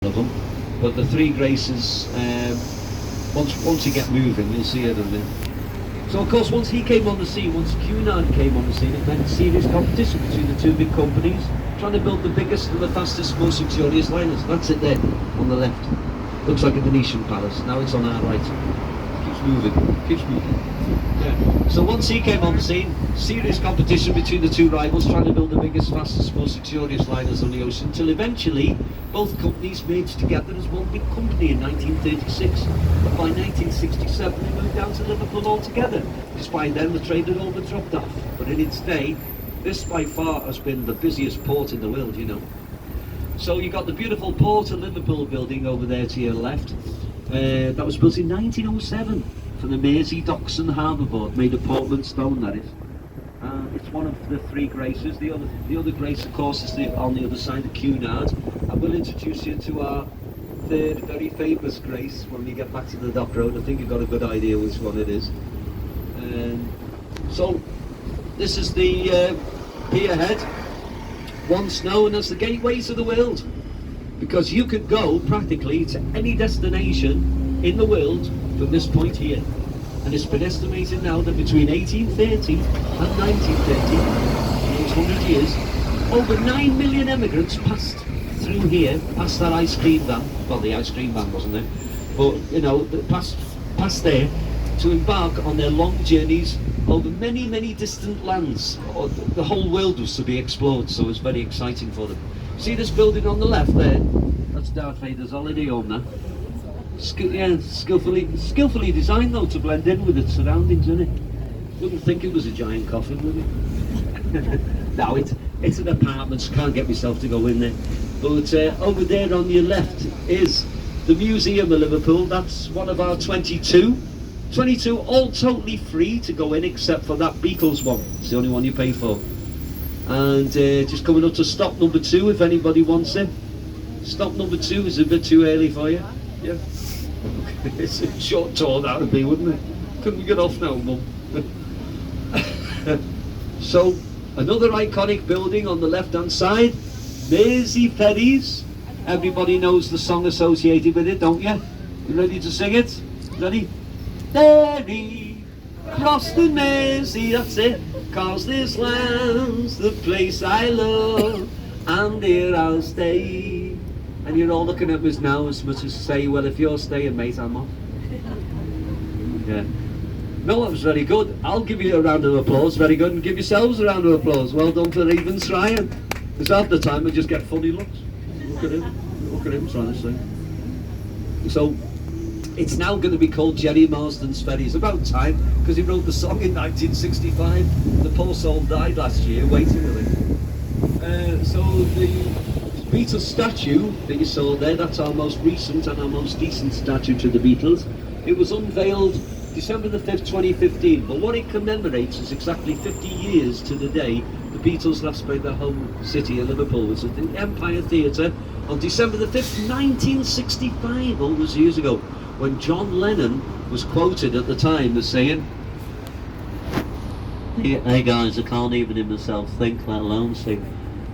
of them. But the Three Graces, once you get moving, you'll see it. So of course, once he came on the scene, once Cunard came on the scene, it meant serious competition between the two big companies, trying to build the biggest and the fastest, most luxurious liners. That's it there, on the left. Looks like a Venetian palace. Now it's on our right. Keeps moving. Yeah. So once he came on the scene, serious competition between the two rivals, trying to build the biggest, fastest, most luxurious liners on the ocean, until eventually both companies merged together as one big company in 1936. But by 1967 they moved down to Liverpool altogether. Despite then the trade had all but dropped off. But in its day, this by far has been the busiest port in the world, you know. So you got the beautiful Port of Liverpool building over there to your left. That was built in 1907 for the Mersey Docks and Harbour Board, made of Portland stone, that is. It's one of the Three Graces. The other Grace, of course, is on the other side of Cunard. I will introduce you to our third very famous Grace when we get back to the Dock Road. I think you've got a good idea which one it is. So this is the pier head, once known as the gateway to the world, because you could go practically to any destination in the world from this point here. And it's been estimated now that between 1830 and 1930, those 100 years, over 9 million emigrants passed through here, past that ice cream van. Well, the ice cream van wasn't there, but you know, passed there to embark on their long journeys over many, many distant lands. The whole world was to be explored, so it was very exciting for them. See this building on the left there? That's Darth Vader's holiday home now. Skillfully designed though to blend in with its surroundings, isn't it? Wouldn't think it was a giant coffin, would it? No, it's an apartment, so can't get myself to go in there. But over there on your left is the Museum of Liverpool. That's one of our 22, all totally free to go in except for that Beatles one. It's the only one you pay for. And just coming up to stop number 2 if anybody wants it. Stop number 2 is a bit too early for you. Yeah. It's a short tour that would be, wouldn't it? Couldn't we get off now, Mum? So, another iconic building on the left-hand side, Mersey Ferries. Everybody knows the song associated with it, don't you? You ready to sing it? Ready? Ferry, cross the Mersey, that's it. 'Cause this land's the place I love, and here I'll stay. And you're all looking at us now as much as to say, well, if you're staying, mate, I'm off. Yeah. No, that was very good. I'll give you a round of applause. Very good. And give yourselves a round of applause. Well done for even trying. Because half the time I just get funny looks. Look at him trying to sing. So, it's now going to be called Jerry Marsden's Ferry. It's about time, because he wrote the song in 1965. The poor soul died last year, waiting with it. So the Beatles statue that you saw there, that's our most recent and our most decent statue to the Beatles. It was unveiled December the 5th, 2015, but what it commemorates is exactly 50 years to the day the Beatles last played their home city of Liverpool, which was at the Empire Theatre on December the 5th, 1965, all those years ago, when John Lennon was quoted at the time as saying, "Hey guys, I can't even in myself think, let alone sing.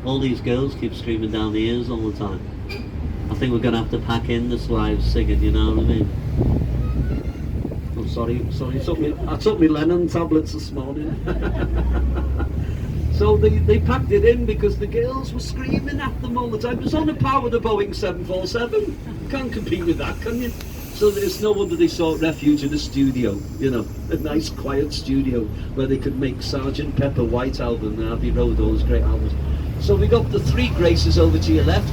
All these girls keep screaming down the ears all the time. I think we're going to have to pack in the live singing, you know what I mean?" I'm sorry, I took me Lennon tablets this morning. So they packed it in because the girls were screaming at them all the time. It was on the par with the Boeing 747. You can't compete with that, can you? So there's no wonder they sought refuge in a studio, you know, a nice quiet studio where they could make Sergeant Pepper White Album and Abbey Road, all those great albums. So we got the Three Graces over to your left.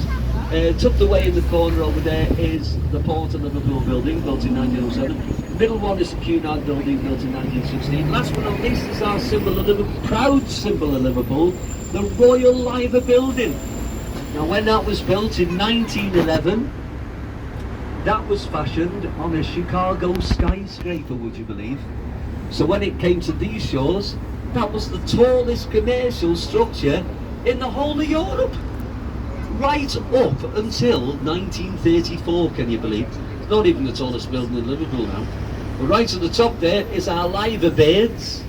Tucked away in the corner over there is the Port of Liverpool building, built in 1907. Middle one is the Cunard building, built in 1916. Last but not least is our symbol of Liverpool, proud symbol of Liverpool, the Royal Liver building. Now when that was built in 1911, that was fashioned on a Chicago skyscraper, would you believe? So when it came to these shores, that was the tallest commercial structure in the whole of Europe. Right up until 1934, can you believe? It's not even the tallest building in Liverpool now. But right at the top there is our Liver beds,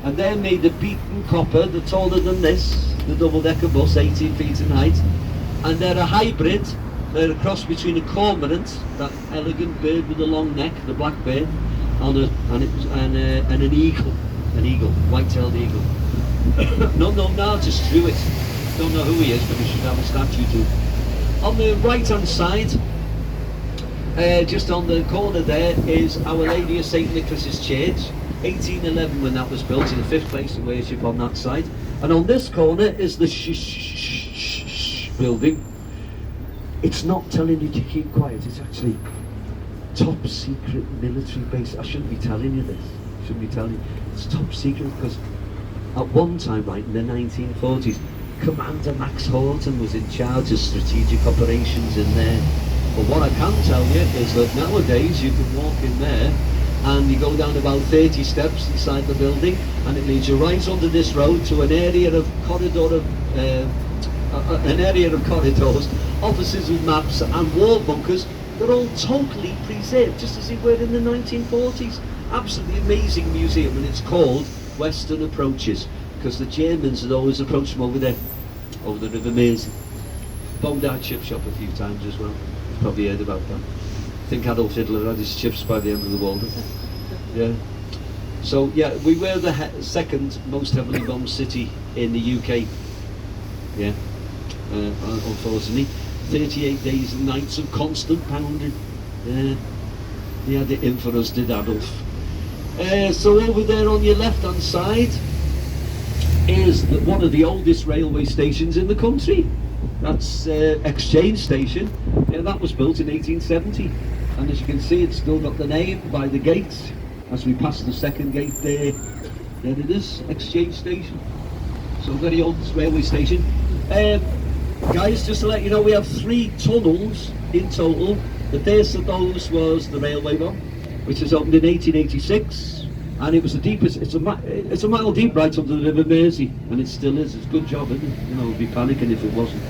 and they're made of beaten copper. They're taller than this, the double-decker bus, 18 feet in height. And they're a hybrid They're a cross between a cormorant, that elegant bird with the long neck, the black bird, and an eagle, white-tailed eagle. No known artist drew it. Don't know who he is, but he should have a statue too. On the right-hand side, just on the corner there, is Our Lady of St Nicholas's Church, 1811 when that was built, in the 5th place of worship on that side. And on this corner is the building. It's not telling you to keep quiet, it's actually top secret military base. I shouldn't be telling you this, it's top secret because at one time, right, in the 1940s, Commander Max Horton was in charge of strategic operations in there. But what I can tell you is that nowadays you can walk in there and you go down about 30 steps inside the building, and it leads you right under this road to an area of corridors, offices with maps and wall bunkers. They're all totally preserved, just as they were in the 1940s. Absolutely amazing museum, and it's called Western Approaches, because the Germans had always approached from over there, over the River Mersey. Bombed our chip shop a few times as well. You've probably heard about that. I think Adolf Hitler had his chips by the end of the world. Yeah. So yeah, we were the second most heavily bombed city in the UK. Yeah. Unfortunately, 38 days and nights of constant pounding. Yeah. He had it in for us, did Adolf. So over there on your left-hand side is one of the oldest railway stations in the country. That's Exchange Station. Yeah, that was built in 1870, and as you can see, it's still got the name by the gates. As we pass the second gate there it is, Exchange Station. So very old railway station. Guys, just to let you know, we have 3 tunnels in total. The first of those was the railway one, which was opened in 1886, and it was the deepest. It's a mile deep right under the River Mersey, and it still is. It's a good job, isn't it? You know, we'd be panicking if it wasn't.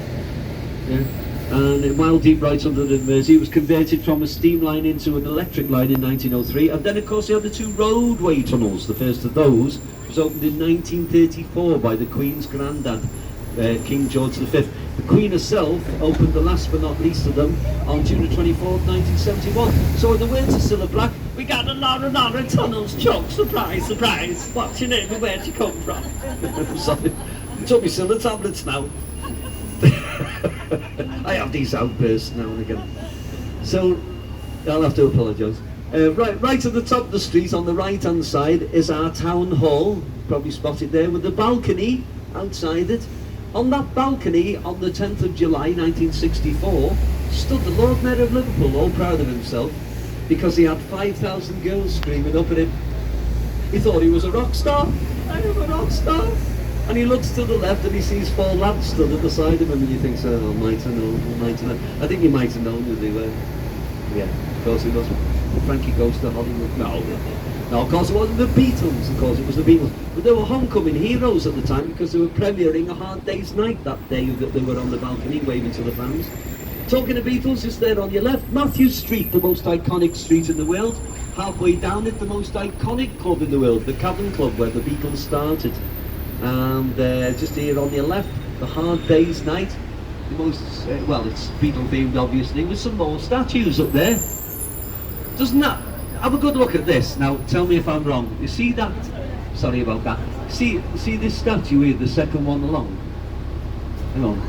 Yeah. And a mile deep right under the River Mersey. It was converted from a steam line into an electric line in 1903, and then of course they had the 2 roadway tunnels. The first of those was opened in 1934 by the Queen's granddad, King George V. The Queen herself opened the last but not least of them on June 24th, 1971. So in the words of Cilla Black, we got a lot of tunnels, Chuck, surprise, surprise. What's your name and where'd you come from? I'm sorry, you took me Cilla tablets now. I have these outbursts now and again. So, I'll have to apologise. Right at the top of the street on the right hand side is our town hall, probably spotted there, with the balcony outside it. On that balcony, on the 10th of July 1964, stood the Lord Mayor of Liverpool, all proud of himself, because he had 5,000 girls screaming up at him. He thought he was a rock star. I am a rock star. And he looks to the left and he sees 4 lads stood at the side of him, and he thinks, oh, I might have known. I think he might have known who they were. Yeah, of course it was. Frankie Goes to Hollywood. No, of course it wasn't the Beatles, of course it was the Beatles. But they were homecoming heroes at the time because they were premiering A Hard Day's Night that day that they were on the balcony waving to the fans. Talking of Beatles, just there on your left, Matthew Street, the most iconic street in the world. Halfway down it, the most iconic club in the world, the Cavern Club, where the Beatles started. And just here on your left, The Hard Day's Night, the most, well, it's Beatle themed obviously, with some more statues up there. Doesn't that, have a good look at this. Now tell me if I'm wrong. You see that? Sorry about that. See this statue here, the second one along? Hang on,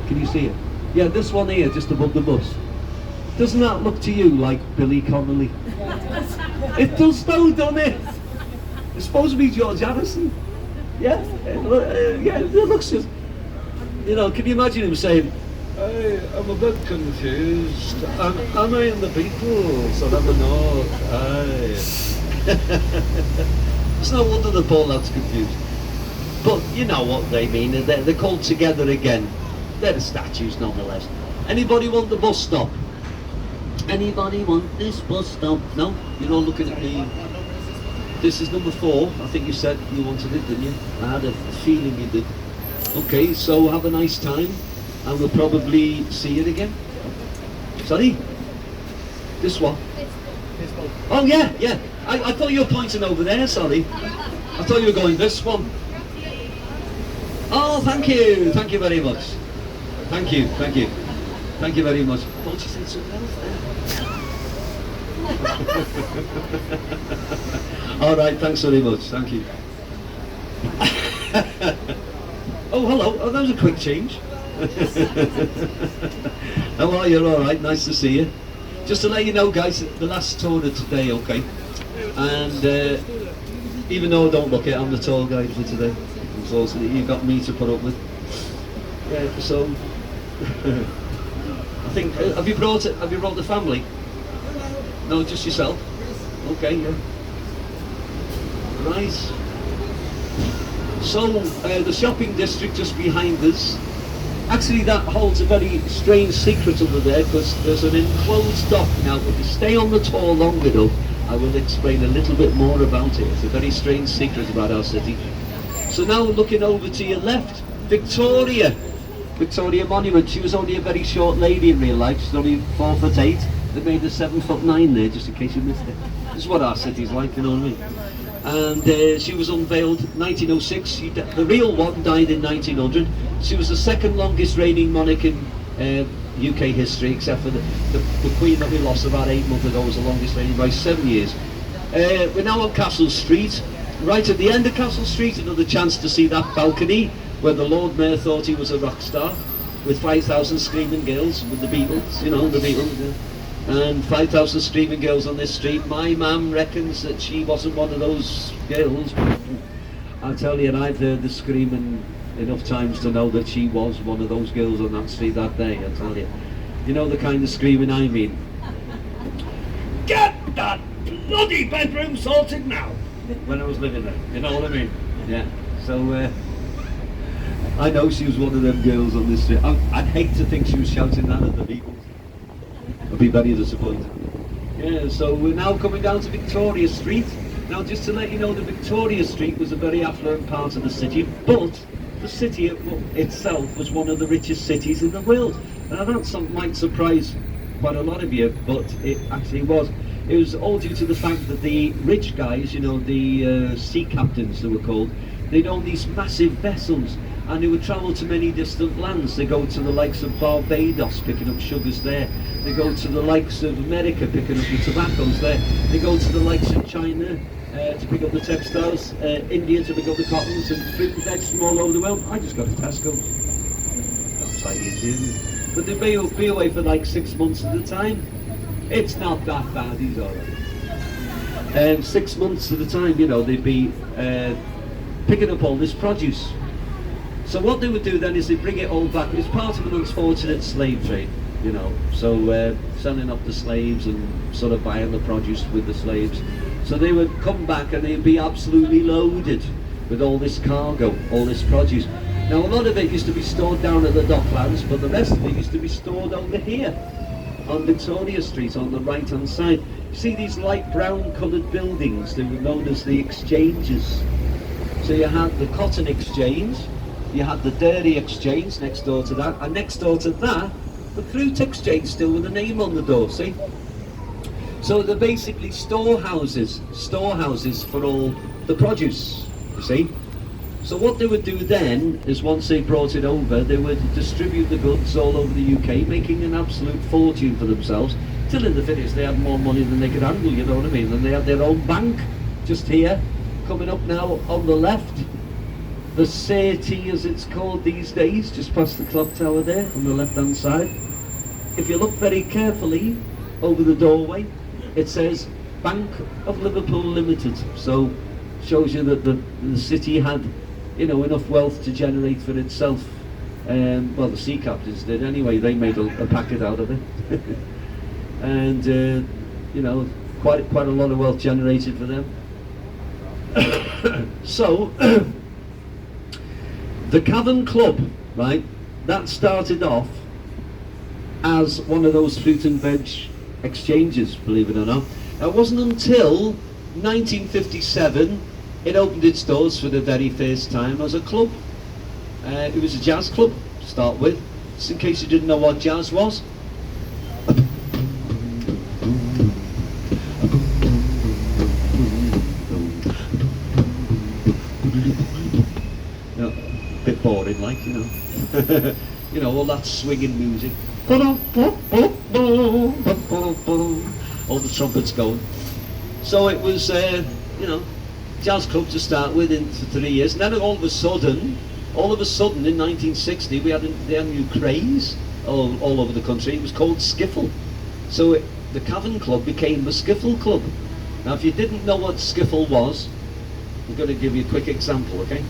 can you see it? Yeah, this one here, just above the bus. Doesn't that look to you like Billy Connolly? It does though, doesn't it? It's supposed to be George Harrison. Yeah, yeah, it looks just, you know, can you imagine him saying, hey, I'm a bit confused. Am I in the Beatles? I never know. It's no wonder the poor lad's confused. But you know what they mean, they're called together again. They're the statues nonetheless. Anybody want the bus stop? Anybody want this bus stop? No? You're all looking at me. This is number 4. I think you said you wanted it, didn't you? I had a feeling you did. Okay, so have a nice time, and we'll probably see it again. Sorry? This one? Oh yeah, yeah. I thought you were pointing over there, sorry. I thought you were going this one. Oh, thank you very much. Thank you. Thank you very much. I thought you said something else there. All right, thanks very much. Thank you. Oh, hello. Oh, that was a quick change. How are you? All right, nice to see you. Just to let you know, guys, the last tour of today, okay? And even though I don't look it, I'm the tour guide for today. So you've got me to put up with. Yeah, so I think have you brought the family? No, just yourself. Okay, yeah. Right. So the shopping district just behind us. Actually, that holds a very strange secret under there because there's an enclosed dock now. If you stay on the tour long enough, I will explain a little bit more about it. It's a very strange secret about our city. So now looking over to your left, Victoria Monument. She was only a very short lady in real life. She's only 4'8". They made her 7'9" there, just in case you missed it. This is what our city's like, you know what I mean? And she was unveiled 1906. The real one died in 1900. She was the second longest reigning monarch in UK history, except for the Queen that we lost about 8 months ago was the longest reigning by 7 years. We're now on Castle Street. Right at the end of Castle Street, another chance to see that balcony where the Lord Mayor thought he was a rock star, with 5,000 screaming girls, with the Beatles, you know, the Beatles. Yeah. And 5,000 screaming girls on this street. My mum reckons that she wasn't one of those girls. I tell you, I've heard the screaming enough times to know that she was one of those girls on that street that day, I tell you. You know the kind of screaming I mean. Get that bloody bedroom sorted now! When I was living there, you know what I mean? Yeah, so I know she was one of them girls on this street. I'd hate to think she was shouting that at the Beatles. I'd be very disappointed. Yeah, so we're now coming down to Victoria Street. Now just to let you know, the Victoria Street was a very affluent part of the city, but the city itself was one of the richest cities in the world. Now that might surprise quite a lot of you, but it actually was. It was all due to the fact that the rich guys, you know, the sea captains they were called, they'd own these massive vessels and they would travel to many distant lands. They go to the likes of Barbados, picking up sugars there. They go to the likes of America, picking up the tobaccos there. They go to the likes of China to pick up the textiles, India to pick up the cottons and fruit and veg from all over the world. I just got to Tesco's. That's like easy. But they'd be away for like 6 months at a time. It's not that bad, he's alright. 6 months at a time, you know, they'd be picking up all this produce. So what they would do then is they'd bring it all back. It's part of an unfortunate slave trade, you know. So selling off the slaves and sort of buying the produce with the slaves. So they would come back and they'd be absolutely loaded with all this cargo, all this produce. Now a lot of it used to be stored down at the docklands, but the rest of it used to be stored over here on Victoria Street on the right hand side. You see these light brown coloured buildings, they were known as the exchanges. So you had the cotton exchange, you had the dairy exchange next door to that, and next door to that, the fruit exchange, still with a name on the door, see? So they're basically storehouses for all the produce, you see? So what they would do then is once they brought it over, they would distribute the goods all over the UK, making an absolute fortune for themselves, till in the finish they had more money than they could handle, you know what I mean? And they had their own bank, just here, coming up now on the left. The City, as it's called these days, just past the clock tower there on the left hand side. If you look very carefully over the doorway, it says Bank of Liverpool Limited. So shows you that the city had, you know, enough wealth to generate for itself. Well, the sea captains did anyway. They made a packet out of it, and you know, quite a lot of wealth generated for them. So. The Cavern Club, right, that started off as one of those fruit and veg exchanges, believe it or not. It wasn't until 1957 it opened its doors for the very first time as a club. It was a jazz club to start with, just in case you didn't know what jazz was. Bit boring, like, you know. You know, all that swinging music. All the trumpets going. So it was, you know, jazz club to start with for 3 years, and then all of a sudden in 1960 they had a new craze all over the country. It was called skiffle. So the Cavern Club became the Skiffle Club. Now if you didn't know what skiffle was, I'm going to give you a quick example, okay?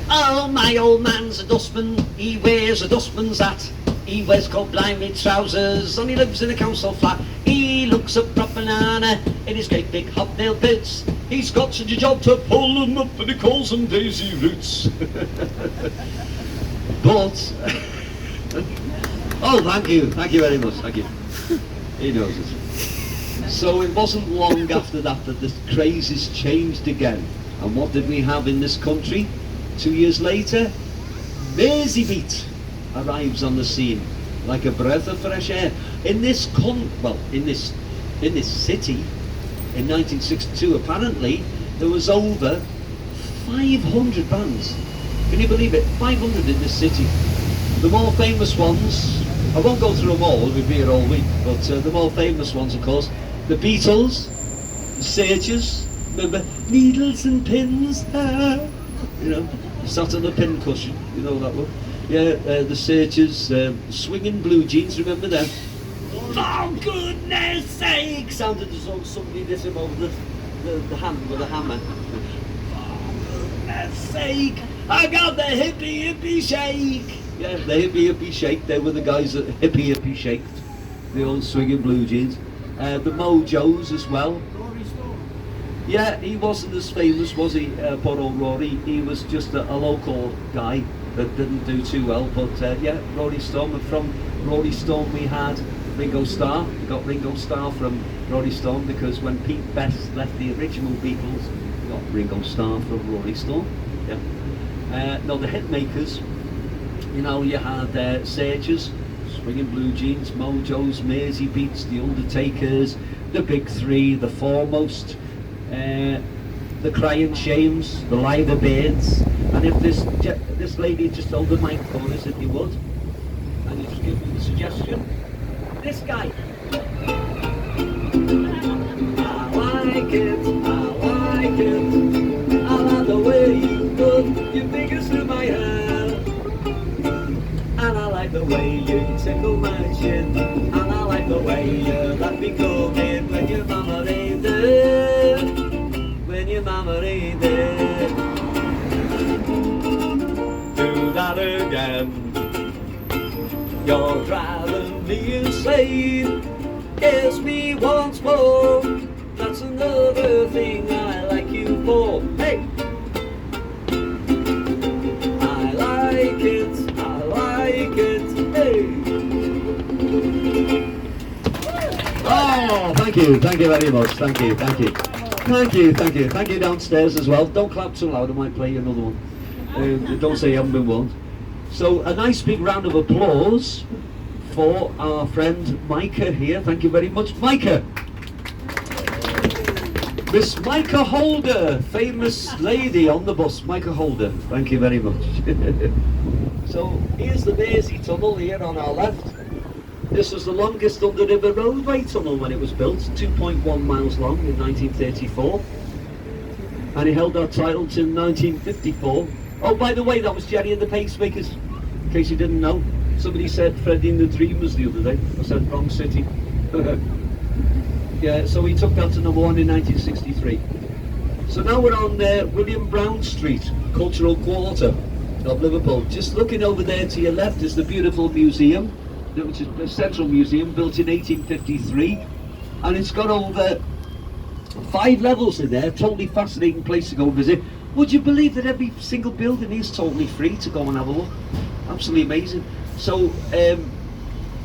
Oh, my old man's a dustman, he wears a dustman's hat. He wears coat blimey trousers and he lives in a council flat. He looks a proper nana in his great big hobnail boots. He's got such a job to pull them up and he calls them daisy roots. But, oh thank you very much, thank you. He knows it. So it wasn't long after that the crazes changed again. And what did we have in this country? 2 years later, Beat arrives on the scene like a breath of fresh air. In this city in 1962, apparently there was over 500 bands. Can you believe it? 500 in this city. The more famous ones, I won't go through them all, we'll be here all week, but the more famous ones, of course, the Beatles, the Sages, remember, needles and pins, you know, sat on a pin cushion, you know that one. Yeah, the Sages, swinging blue jeans, remember them? For goodness sake! Sounded as though somebody hit him over the hand with a hammer. For goodness sake! I got the hippie shake! Yeah, the hippie shake, they were the guys that hippie shaked. The old swinging blue jeans. The Mojos as well. Yeah, he wasn't as famous, was he, poor old Rory? He was just a local guy that didn't do too well, but yeah, Rory Storm. And from Rory Storm we had Ringo Starr. We got Ringo Starr from Rory Storm because when Pete Best left the original Beatles, we got Ringo Starr from Rory Storm. Yeah. No, the hit makers, you know, you had Sages, Swinging Blue Jeans, Mojos, Maisie Beats, The Undertakers, the Big Three, the Foremost, the Crying Shames, the Liver Birds. And if this lady just held the microphone as if you would, and you just give me the suggestion, this guy. I like it, I like the way you put your fingers through my hair, and I like the way you tickle my chin, and I like the way you let me come in when your mama ain't there, when your mama ain't there. Do that again. You're driving me insane. Kiss me once more. That's another thing I like you for. Hey! I like it, hey! Oh, thank you very much, thank you downstairs as well. Don't clap too loud, I might play you another one. Don't say you haven't been warned. So a nice big round of applause for our friend Micah here. Thank you very much, Micah. Miss Micah Holder, famous lady on the bus, Micah Holder. Thank you very much. So here's the Mersey Tunnel here on our left. This was the longest under-river roadway tunnel when it was built, 2.1 miles long in 1934. And it held that title till 1954. Oh, by the way, that was Jerry and the Pacemakers, in case you didn't know. Somebody said Freddie and the Dreamers the other day. I said wrong city. Yeah, so we took that to number 1 in 1963. So now we're on William Brown Street, Cultural Quarter of Liverpool. Just looking over there to your left is the beautiful museum, which is the Central Museum, built in 1853. And it's got over 5 levels in there, totally fascinating place to go and visit. Would you believe that every single building is totally free to go and have a look? Absolutely amazing. So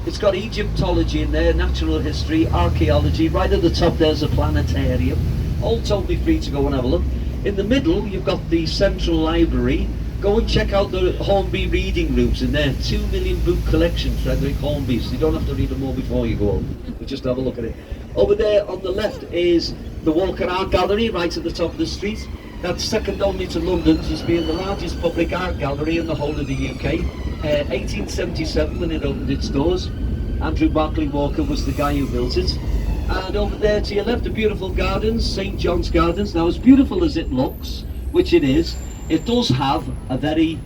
it's got Egyptology in there, natural history, archaeology. Right at the top there's a planetarium, all totally free to go and have a look. In the middle you've got the Central Library. Go and check out the Hornby reading rooms in there. 2 million book collection, Frederick Hornby, so you don't have to read them all before you go home, but just have a look at it. Over there on the left is the Walker Art Gallery, right at the top of the street. That's second only to London's as being the largest public art gallery in the whole of the UK. 1877 when it opened its doors. Andrew Barclay Walker was the guy who built it. And over there to your left, the beautiful gardens, St. John's Gardens. Now, as beautiful as it looks, which it is, it does have a very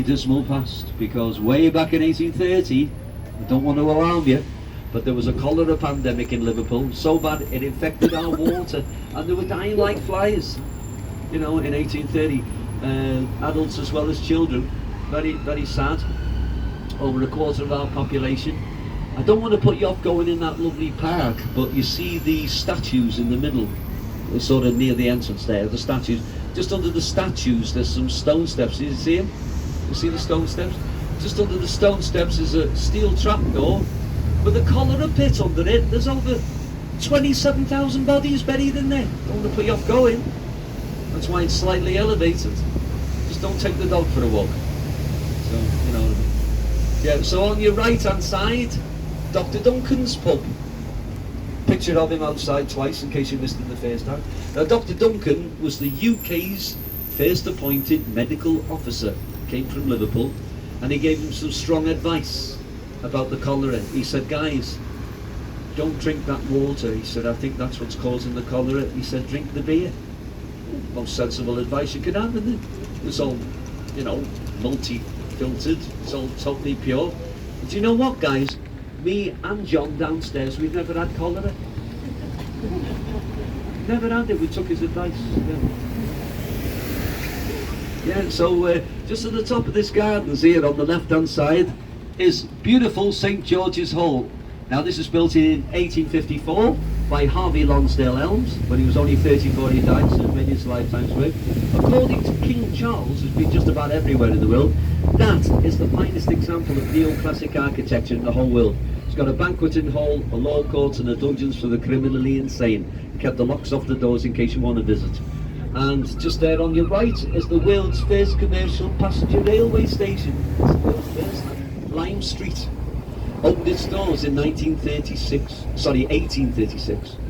dismal past, because way back in 1830, I don't want to alarm you, but there was a cholera pandemic in Liverpool, so bad it infected our water, and they were dying like flies, you know, in 1830, adults as well as children. Very sad. Over a quarter of our population. I don't want to put you off going in that lovely park, but you see the statues in the middle, sort of near the entrance there, the statues. Just under the statues there's some stone steps. You see them? You see the stone steps? Just under the stone steps is a steel trapdoor with a cholera pit under it. There's over 27,000 bodies buried in there. Don't want to put you off going. That's why it's slightly elevated. Just don't take the dog for a walk. So, you know. Yeah, so on your right hand side, Dr. Duncan's pub. Picture of him outside twice in case you missed it the first time. Now, Dr. Duncan was the UK's first appointed medical officer. Came from Liverpool, and he gave him some strong advice about the cholera. He said, guys, don't drink that water. He said, I think that's what's causing the cholera. He said, drink the beer. Most sensible advice you could have, isn't it? It's all, you know, multi-filtered. It's all totally pure. But do you know what, guys? Me and John downstairs, we've never had cholera. Never had it. We took his advice. Yeah, so just at the top of this gardens here on the left-hand side is beautiful St. George's Hall. Now, this was built in 1854 by Harvey Lonsdale Elms. When he was only 34, he died, so it made his lifetime's work. According to King Charles, who's been just about everywhere in the world, that is the finest example of neoclassic architecture in the whole world. It's got a banqueting hall, a law court, and a dungeons for the criminally insane. Kept the locks off the doors in case you want to visit. And just there on your right is the world's first commercial passenger railway station. It's the world's first. Lime Street. Opened its doors in 1836.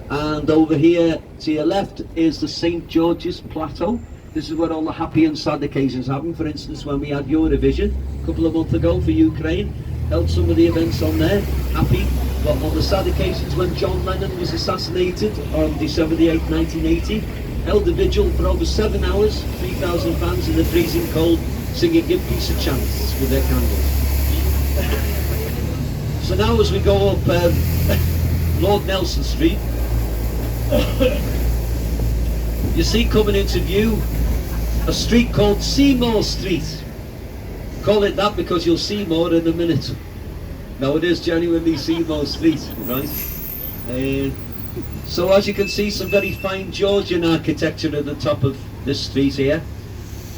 And over here to your left is the St. George's Plateau. This is where all the happy and sad occasions happen. For instance, when we had Eurovision a couple of months ago for Ukraine, held some of the events on there, happy. But on the sad occasions when John Lennon was assassinated on December the 8th, 1980, held a vigil for over 7 hours, 3,000 fans in the freezing cold, singing Give Peace a Chance with their candles. So now as we go up Lord Nelson Street, you see coming into view a street called Seymour Street. Call it that because you'll see more in a minute. Now it is genuinely Seymour Street, right? So as you can see, some very fine Georgian architecture at the top of this street here.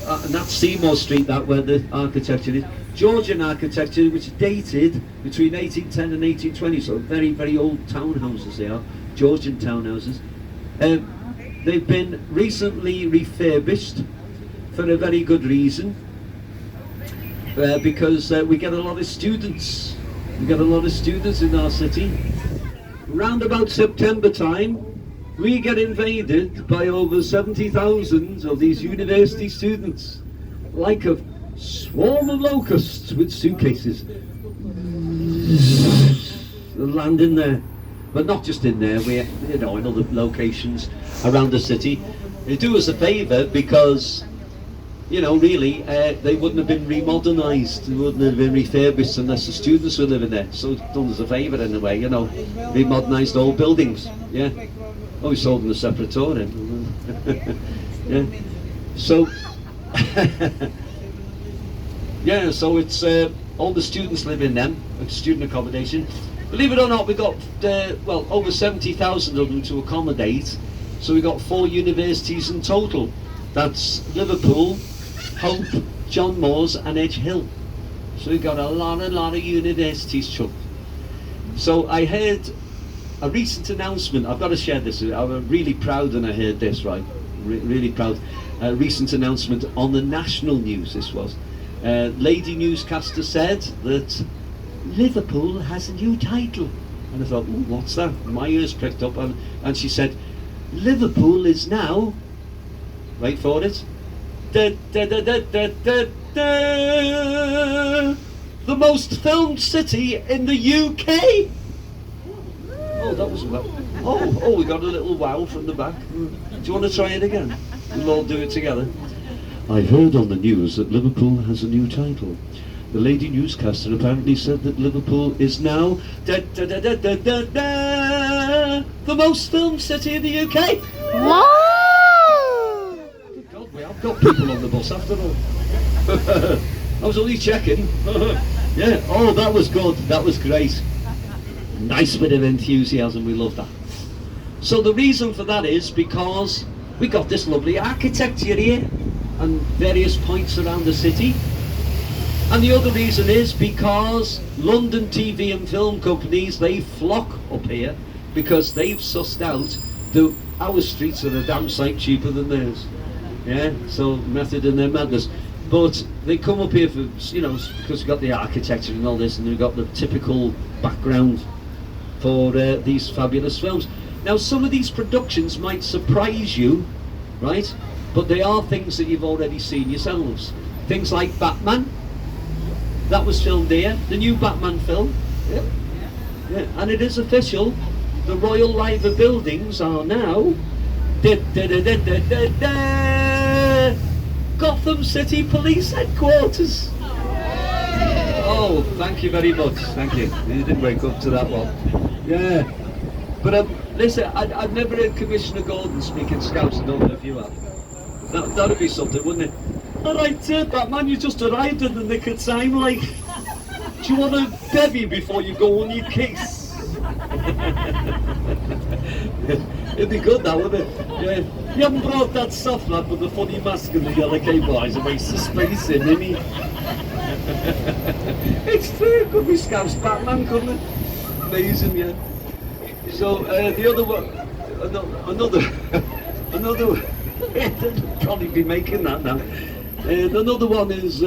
And that's Seymour Street, that where the architecture is. Georgian architecture which dated between 1810 and 1820, so very, very old townhouses they are, Georgian townhouses. They've been recently refurbished for a very good reason, because we get a lot of students. We get a lot of students in our city. Round about September time, we get invaded by over 70,000 of these university students, like a swarm of locusts with suitcases. They land in there, but not just in there. We, you know, in other locations around the city. They do us a favour because, you know, really, they wouldn't have been remodernised, they wouldn't have been refurbished unless the students were living there. So it's done us a favour in a way, you know, remodernised old buildings. Yeah. Oh, we sold them a separate tour. Yeah. So, yeah. So it's all the students live in them, student accommodation. Believe it or not, we got well over 70,000 of them to accommodate. So we got 4 universities in total. That's Liverpool, Hope, John Moores and Edge Hill. So we've got a lot of universities, Chuck. So I heard a recent announcement. I've got to share this. I was really proud when I heard this, right? Really proud. A recent announcement on the national news, this was. Lady newscaster said that Liverpool has a new title. And I thought, ooh, what's that? My ears pricked up. And she said, Liverpool is now, wait for it, da. The most filmed city in the UK. Oh, that was well. Oh, we got a little wow from the back. Do you want to try it again? We'll all do it together. I heard on the news that Liverpool has a new title. The lady newscaster apparently said that Liverpool is now the most filmed city in the UK. Wow! Good God, we have got people on the bus after all. I was only checking. Yeah, oh, that was good. That was great. Nice bit of enthusiasm, we love that. So the reason for that is because we got this lovely architecture here and various points around the city. And the other reason is because London TV and film companies, they flock up here because they've sussed out that our streets are a damn sight cheaper than theirs. Yeah, so method in their madness. But they come up here for, you know, because we've got the architecture and all this, and we've got the typical background for these fabulous films. Now, some of these productions might surprise you, right? But they are things that you've already seen yourselves. Things like Batman. That was filmed here, the new Batman film. Yeah. Yeah. And it is official. The Royal Liver buildings are now Gotham City Police Headquarters. Oh, thank you very much. Thank you. You didn't wake up to that one. Yeah. But listen, I've never heard Commissioner Gordon speak in Scouse. I don't know if you have. That'd be something, wouldn't it? Alright, Batman, you just arrived in the nick of time, like, do you want a bevy before you go on your kiss? It'd be good, that, wouldn't it? Yeah. You haven't brought that soft lad with the funny mask and the yellow cable eyes and waste of space in, innit? It's true, it could be Scouse Batman, couldn't it? Amazing, yeah. So, the other one, another they'll probably be making that now. Another one is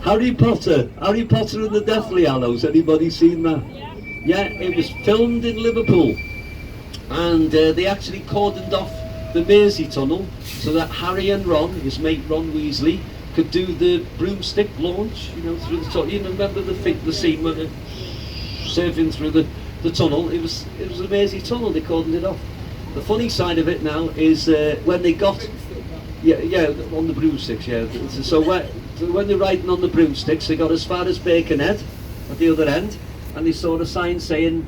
Harry Potter and the Deathly Hallows. Anybody seen that? Yeah, it was filmed in Liverpool, and they actually cordoned off the Mersey tunnel so that Harry and Ron, his mate Ron Weasley, could do the broomstick launch, you know, through the tunnel. You remember the scene when they're surfing through the tunnel? It was a Mersey tunnel. They cordoned it off. The funny side of it now is when they got, on the broomsticks, yeah. So when they're riding on the broomsticks, they got as far as Birkenhead at the other end, and they saw a sign saying,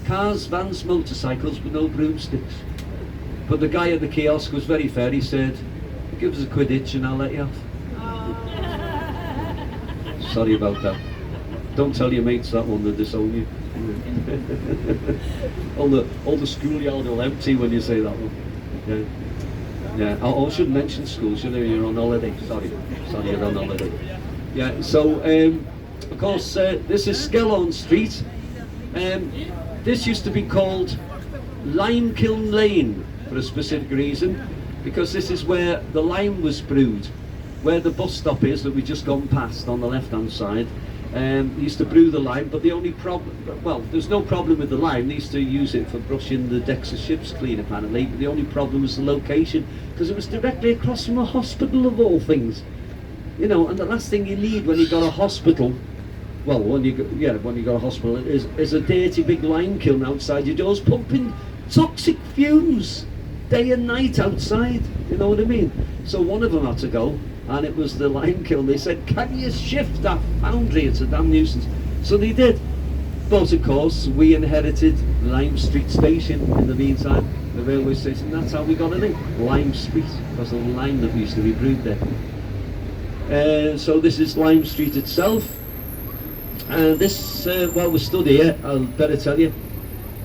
cars, vans, motorcycles with no broomsticks. But the guy at the kiosk was very fair. He said, give us a quid each and I'll let you off. Sorry about that. Don't tell your mates that one, they'll disown you. all the schoolyard will empty when you say that one. Yeah. I shouldn't mention school, should I? You're on holiday. Sorry, you're on holiday. Yeah. So of course this is Skellone Street. This used to be called Limekiln Lane for a specific reason, because this is where the lime was brewed, where the bus stop is that we just gone past on the left hand side. They used to brew the lime, but the only problem, well, there's no problem with the lime. They used to use it for brushing the decks of ships clean, apparently, but the only problem was the location, because it was directly across from a hospital of all things. You know, and the last thing you need when you got a hospital, well, when you got a hospital, is a dirty big lime kiln outside your doors pumping toxic fumes day and night outside, you know what I mean? So one of them had to go, and it was the lime kiln. They said, can you shift that foundry? It's a damn nuisance. So they did. But of course, we inherited Lime Street Station in the meantime, the railway station. That's how we got a name, Lime Street, because of the lime that used to be brewed there. So this is Lime Street itself. And this, while we stood here, I'll better tell you,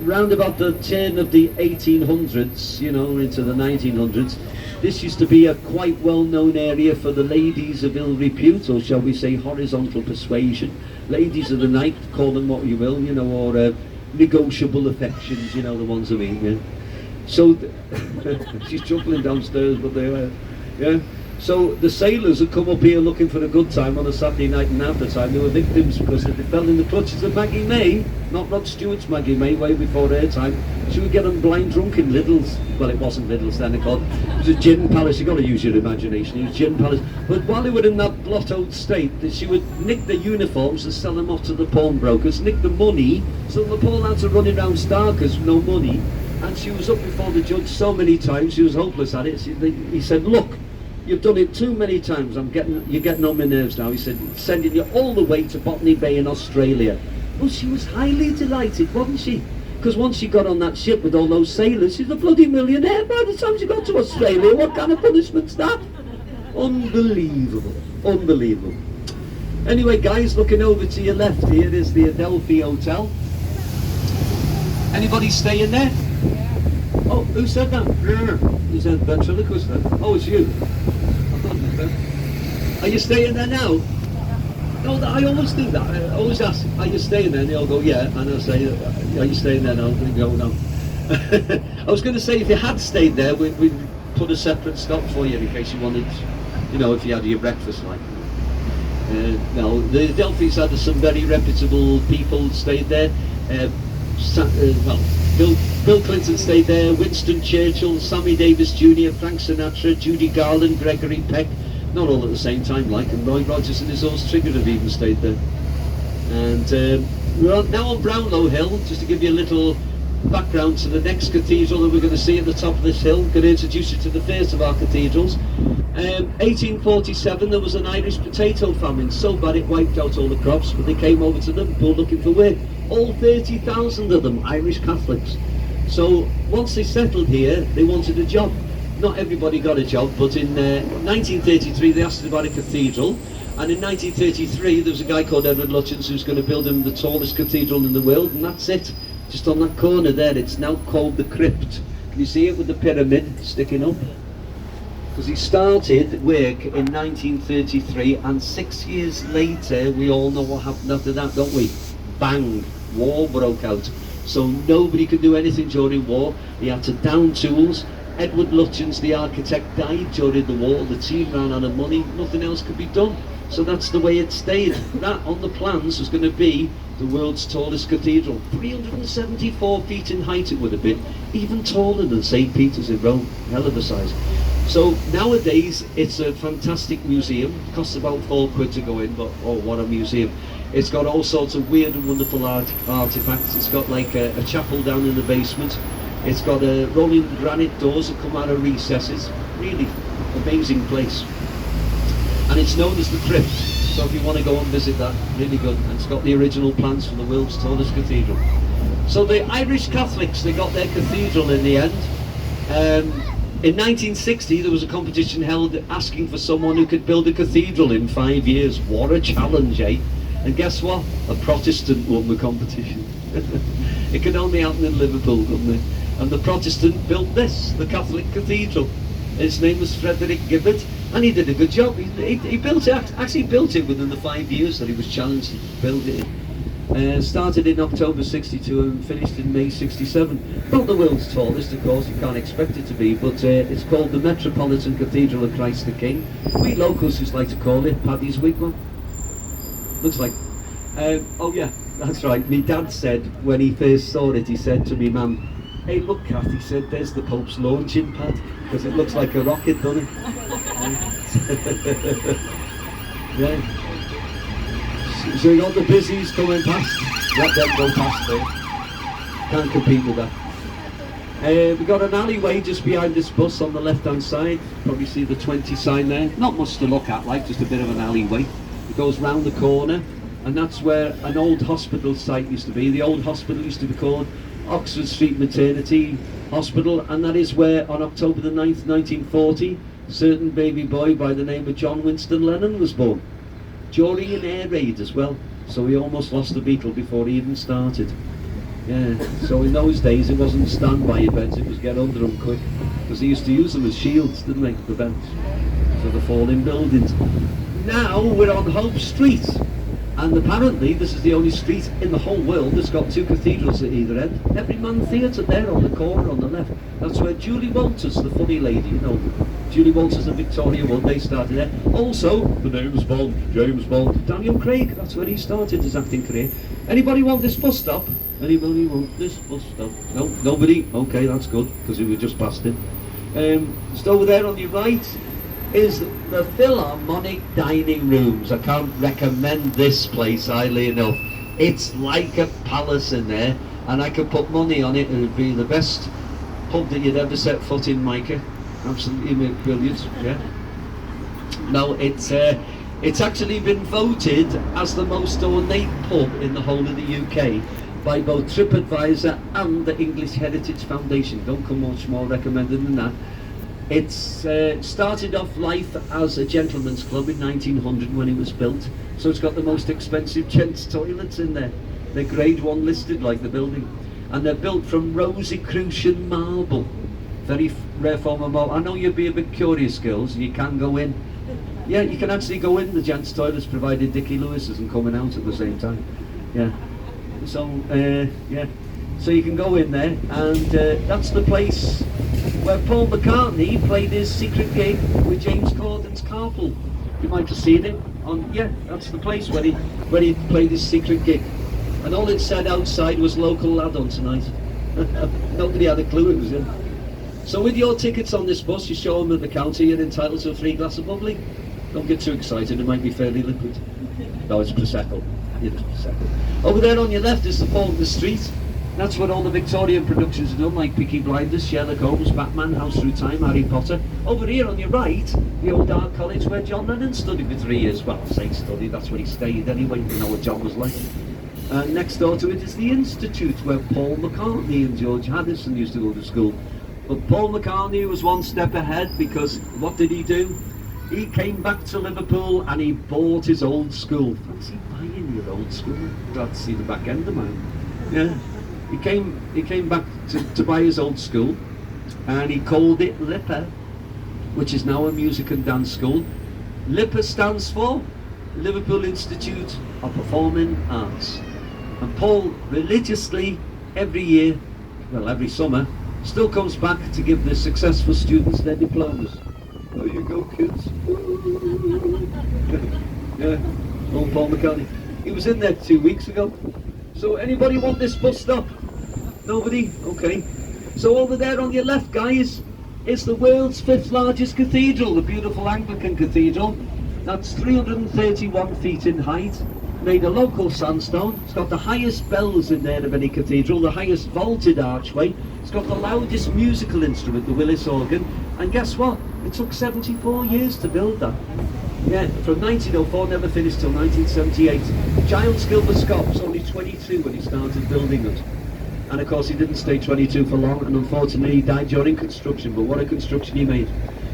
round about the turn of the 1800s, you know, into the 1900s, this used to be a quite well-known area for the ladies of ill repute, or shall we say horizontal persuasion. Ladies of the night, call them what you will, you know, or negotiable affections, you know, the ones I mean, yeah. So, she's chuckling downstairs, but they were, yeah. So the sailors had come up here looking for a good time on a Saturday night, and half the time they were victims because they fell in the clutches of Maggie May, not Rod Stewart's Maggie May, way before her time. She would get them blind drunk in Lidl's. Well, it wasn't Lidl's then, it was a gin palace. You've got to use your imagination. It was gin palace. But while they were in that blottoed state, she would nick the uniforms and sell them off to the pawnbrokers, nick the money, so the poor lads are running around starkers with no money. And she was up before the judge so many times, she was hopeless at it. He said, look, you've done it too many times. You're getting on my nerves now. He said, sending you all the way to Botany Bay in Australia. Well, she was highly delighted, wasn't she? Because once she got on that ship with all those sailors, she's a bloody millionaire by the time she got to Australia. What kind of punishment's that? Unbelievable. Unbelievable. Anyway, guys, looking over to your left here is the Adelphi Hotel. Anybody staying there? Oh, who said that? Who said ventriloquist then? Oh, it's you. Are you staying there now? No, I always do that. I always ask, are you staying there? And they all go, yeah. And I say, are you staying there now? And they go, no. I was going to say, if you had stayed there, we'd put a separate stop for you in case you wanted, you know, if you had your breakfast like. No, the Adelphi's had some very reputable people stayed there. Bill Clinton stayed there, Winston Churchill, Sammy Davis Jr., Frank Sinatra, Judy Garland, Gregory Peck, not all at the same time like, and Roy Rogers and his horse Trigger have even stayed there. And we're now on Brownlow Hill, just to give you a little background to the next cathedral that we're going to see at the top of this hill. I'm going to introduce you to the first of our cathedrals. 1847 there was an Irish potato famine, so bad it wiped out all the crops, but they came over to Liverpool looking for work. All 30,000 of them Irish Catholics. So once they settled here, they wanted a job. Not everybody got a job, but in 1933 they asked about a cathedral, and in 1933 there was a guy called Edward Lutyens who's going to build him the tallest cathedral in the world, and that's it. Just on that corner there, it's now called the crypt. Can you see it with the pyramid sticking up? Because he started work in 1933, and 6 years later, we all know what happened after that, don't we? Bang! War broke out. So nobody could do anything during war. He had to down tools. Edward Lutyens, the architect, died during the war. The team ran out of money. Nothing else could be done. So that's the way it stayed. That, on the plans, was going to be the world's tallest cathedral. 374 feet in height it would have been. Even taller than St. Peter's in Rome. Hell of a size. So nowadays, it's a fantastic museum. It costs about £4 to go in, but oh, what a museum. It's got all sorts of weird and wonderful artifacts. It's got like a chapel down in the basement. It's got rolling granite doors that come out of recesses. Really amazing place. And it's known as the crypt. So if you want to go and visit that, really good. And it's got the original plans for the world's tallest cathedral. So the Irish Catholics, they got their cathedral in the end. In 1960 there was a competition held asking for someone who could build a cathedral in 5 years. What a challenge, eh? And guess what? A Protestant won the competition. It could only happen in Liverpool, couldn't it? And the Protestant built this, the Catholic cathedral. His name was Frederick Gibbard, and he did a good job. He built it, actually built it within the 5 years that he was challenged to build it in. Started in October 62 and finished in May 67. Not the world's tallest, of course, you can't expect it to be, but it's called the Metropolitan Cathedral of Christ the King. We locals just like to call it Paddy's Wigwam. Looks like, oh yeah, that's right. My dad said when he first saw it, he said to me mum, hey look Kath, he said there's the Pope's launching pad, because it looks like a rocket, doesn't it? Yeah. So you got the busies coming past, let them go past there. Can't compete with that. We got an alleyway just behind this bus on the left hand side. Probably see the 20 sign there. Not much to look at, like just a bit of an alleyway. It goes round the corner, and that's where an old hospital site used to be. The old hospital used to be called Oxford Street Maternity Hospital, and that is where on October the 9th, 1940, a certain baby boy by the name of John Winston Lennon was born. During an air raid as well, so he almost lost the Beatle before he even started. Yeah, so in those days it wasn't standby events, it was get under them quick, because they used to use them as shields, didn't they, the events, for the falling buildings. Now we're on Hope Street, And apparently this is the only street in the whole world that's got two cathedrals at either end. Everyman Theatre there on the corner on the left. That's where Julie Walters, the funny lady, you know, Julie Walters and Victorian one, they started there. Also, the name's Bond, James Bond, Daniel Craig, that's where he started his acting career. Anybody want this bus stop? Anybody want this bus stop? No, nobody? Okay, that's good, because we were just past it. Just over there on your right is the Philharmonic Dining Rooms. I can't recommend this place highly enough. It's like a palace in there, and I could put money on it. It would be the best pub that you'd ever set foot in, Micah. Absolutely brilliant, yeah. No, it's actually been voted as the most ornate pub in the whole of the UK by both TripAdvisor and the English Heritage Foundation. Don't come much more recommended than that. It's started off life as a gentleman's club in 1900 when it was built, so it's got the most expensive gents toilets in there. They're grade 1 listed, like the building, and they're built from Rosicrucian marble, very rare form of marble. I know you'd be a bit curious, girls, and you can go in. Yeah, you can actually go in the gents toilets, provided Dickie Lewis isn't coming out at the same time. Yeah, so yeah, so you can go in there, and that's the place where Paul McCartney played his secret gig with James Corden's Carpool. You might have seen it on, yeah, that's the place where he played his secret gig. And all it said outside was local lad on tonight. Nobody had a clue it was in. So with your tickets on this bus, you show them at the counter, you're entitled to a free glass of bubbly. Don't get too excited, it might be fairly liquid. No, it's Prosecco. It is Prosecco. Over there on your left is the Faulkner Street. That's where all the Victorian productions are done, like Peaky Blinders, Sherlock Holmes, Batman, House Through Time, Harry Potter. Over here on your right, the old art college where John Lennon studied for 3 years. Well, I say studied, that's where he stayed anyway, you know what John was like. Next door to it is the Institute, where Paul McCartney and George Harrison used to go to school. But Paul McCartney was one step ahead, because what did he do? He came back to Liverpool and he bought his old school. Fancy buying your old school? Glad to see the back end of mine. Yeah. He came back to buy his old school, and he called it LIPA, which is now a music and dance school. LIPA stands for Liverpool Institute of Performing Arts. And Paul religiously every year, well every summer, still comes back to give the successful students their diplomas. There you go, kids. Yeah, old Paul McCartney. He was in there 2 weeks ago. So anybody want this bus stop? Nobody? Okay. So over there on your left, guys, is the world's 5th largest cathedral, the beautiful Anglican Cathedral. That's 331 feet in height, made of local sandstone. It's got the highest bells in there of any cathedral, the highest vaulted archway. It's got the loudest musical instrument, the Willis organ. And guess what? It took 74 years to build that. Yeah, from 1904, never finished till 1978. Giles Gilbert Scott was only 22 when he started building it. And of course he didn't stay 22 for long, and unfortunately he died during construction, but what a construction he made.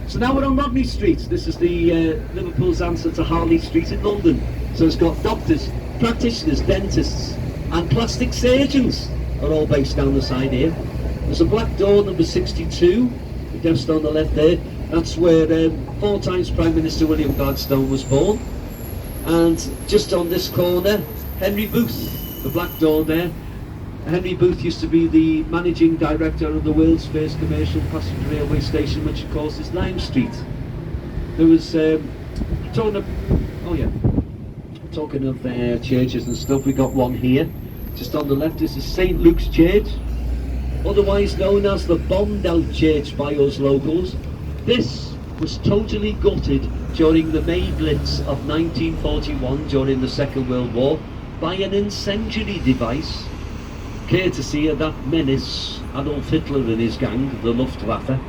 So now we're on Rodney Street. This is the Liverpool's answer to Harley Street in London. So it's got doctors, practitioners, dentists and plastic surgeons are all based down the side here. There's a black door, number 62, just on the left there. That's where 4 times Prime Minister William Gladstone was born. And just on this corner, Henry Booth, the black door there. Henry Booth used to be the managing director of the world's first commercial passenger railway station, which of course is Lime Street. There was talking of churches and stuff. We got one here, just on the left. This is St Luke's Church, otherwise known as the bombed out church by us locals. This was totally gutted during the May Blitz of 1941 during the Second World War by an incendiary device, courtesy of that menace Adolf Hitler and his gang, the Luftwaffe.